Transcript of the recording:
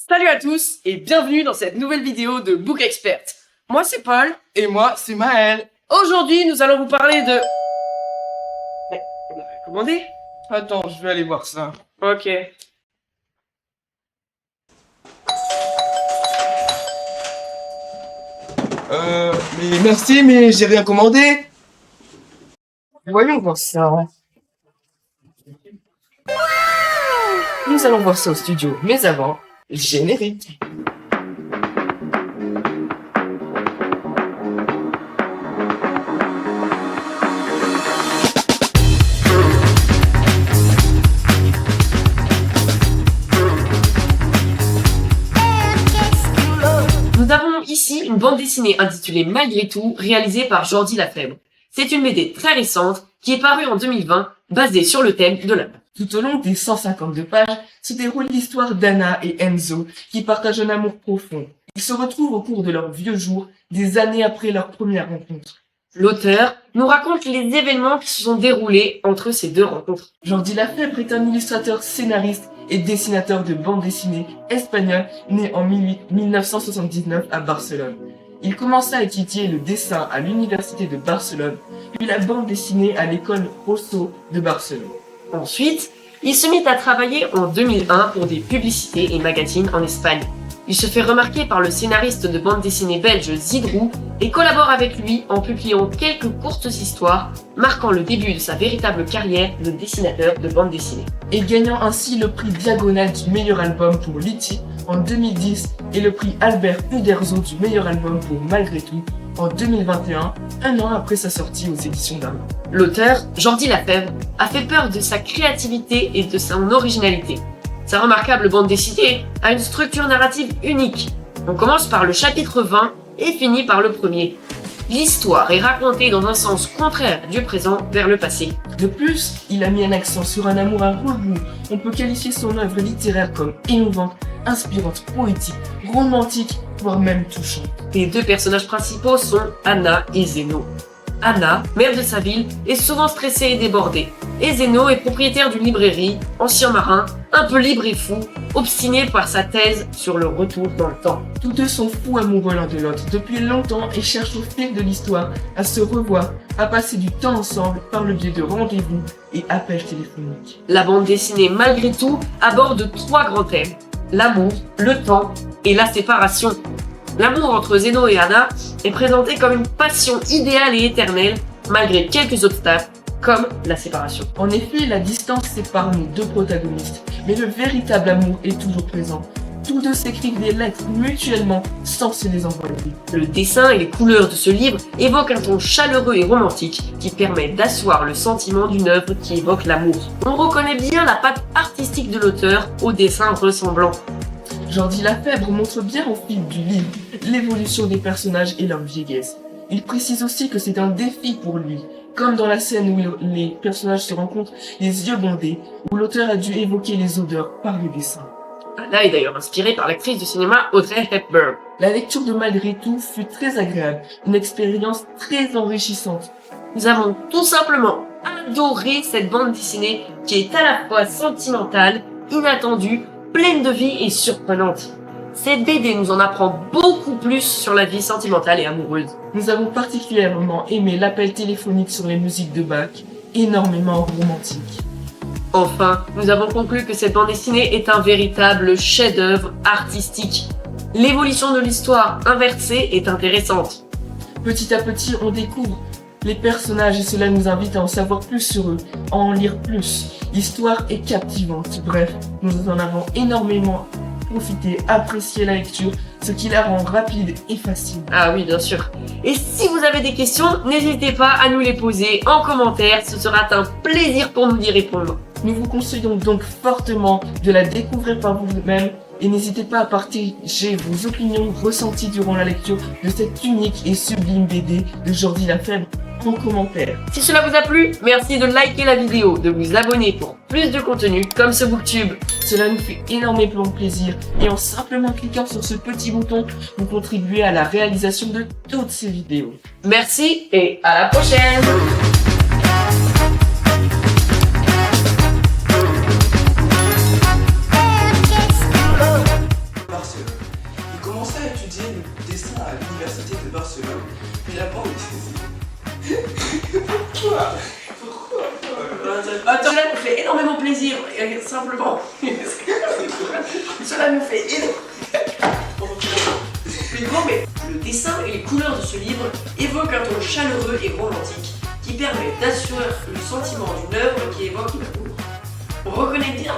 Salut à tous et bienvenue dans cette nouvelle vidéo de Book Expert. Moi c'est Paul. Et moi, c'est Maël. Aujourd'hui nous allons vous parler de... Mais, on a commandé? Attends, je vais aller voir ça. Ok. Mais merci, mais j'ai rien commandé. Voyons voir ça. Nous allons voir ça au studio, mais avant, générique. Nous avons ici une bande dessinée intitulée Malgré tout, réalisée par Jordi Lafèvre. C'est une BD très récente qui est parue en 2020, basée sur le thème de la... Tout au long des 152 pages se déroule l'histoire d'Anna et Enzo qui partagent un amour profond. Ils se retrouvent au cours de leurs vieux jours, des années après leur première rencontre. L'auteur nous raconte les événements qui se sont déroulés entre ces deux rencontres. Jordi Lafèvre est un illustrateur, scénariste et dessinateur de bande dessinée espagnol né en 1979 à Barcelone. Il commença à étudier le dessin à l'université de Barcelone, puis la bande dessinée à l'école Rosso de Barcelone. Ensuite, il se mit à travailler en 2001 pour des publicités et magazines en Espagne. Il se fait remarquer par le scénariste de bande dessinée belge Zidrou et collabore avec lui en publiant quelques courtes histoires, marquant le début de sa véritable carrière de dessinateur de bande dessinée. Et gagnant ainsi le prix Diagonale du meilleur album pour Litchi en 2010 et le prix Albert Uderzo du meilleur album pour Malgré tout en 2021, un an après sa sortie aux éditions d'Arma. L'auteur, Jordi Lafèvre, a fait peur de sa créativité et de son originalité. Sa remarquable bande dessinée a une structure narrative unique. On commence par le chapitre 20 et finit par le premier. L'histoire est racontée dans un sens contraire du présent vers le passé. De plus, il a mis un accent sur un amour à rebours. On peut qualifier son œuvre littéraire comme innovante, inspirante, poétique, romantique, voire même touchante. Les deux personnages principaux sont Anna et Zeno. Anna, mère de sa ville, est souvent stressée et débordée. Et Zeno est propriétaire d'une librairie, ancien marin, un peu libre et fou, obstiné par sa thèse sur le retour dans le temps. Tous deux sont fous amoureux l'un de l'autre depuis longtemps et cherchent au fil de l'histoire à se revoir, à passer du temps ensemble par le biais de rendez-vous et appels téléphoniques. La bande dessinée Malgré tout aborde trois grands thèmes: l'amour, le temps et la séparation. L'amour entre Zeno et Anna est présenté comme une passion idéale et éternelle, malgré quelques obstacles, comme la séparation. En effet, la distance sépare nos deux protagonistes, mais le véritable amour est toujours présent. Tous deux s'écrivent des lettres mutuellement sans se les envoyer. Le dessin et les couleurs de ce livre évoquent un ton chaleureux et romantique qui permet d'asseoir le sentiment d'une œuvre qui évoque l'amour. On reconnaît bien la patte artistique de l'auteur au dessin ressemblant. Jordi Lafèvre montre bien au fil du livre l'évolution des personnages et leur vieillesse. Il précise aussi que c'est un défi pour lui, comme dans la scène où les personnages se rencontrent les yeux bandés, où l'auteur a dû évoquer les odeurs par le dessin. Anna est d'ailleurs inspirée par l'actrice de cinéma Audrey Hepburn. La lecture de Malgré tout fut très agréable, une expérience très enrichissante. Nous avons tout simplement adoré cette bande dessinée qui est à la fois sentimentale, inattendue, pleine de vie et surprenante. Cette BD nous en apprend beaucoup plus sur la vie sentimentale et amoureuse. Nous avons particulièrement aimé l'appel téléphonique sur les musiques de Bach, énormément romantique. Enfin, nous avons conclu que cette bande dessinée est un véritable chef-d'œuvre artistique. L'évolution de l'histoire inversée est intéressante. Petit à petit, on découvre les personnages et cela nous invite à en savoir plus sur eux, à en lire plus. L'histoire est captivante. Bref, nous en avons énormément profité, apprécié la lecture, ce qui la rend rapide et facile. Ah oui, bien sûr. Et si vous avez des questions, n'hésitez pas à nous les poser en commentaire, ce sera un plaisir pour nous d'y répondre. Nous vous conseillons donc fortement de la découvrir par vous-même et n'hésitez pas à partager vos opinions ressenties durant la lecture de cette unique et sublime BD de Jordi Lafèvre en commentaire. Si cela vous a plu, merci de liker la vidéo, de vous abonner pour plus de contenu comme ce booktube. Cela nous fait énormément plaisir et en simplement cliquant sur ce petit bouton, vous contribuez à la réalisation de toutes ces vidéos. Merci et à la prochaine! Cela nous fait énormément plaisir, simplement. Cela nous fait énormément. Mais le dessin et les couleurs de ce livre évoquent un ton chaleureux et romantique qui permet d'assurer le sentiment d'une œuvre qui évoque l'amour. On reconnaît bien.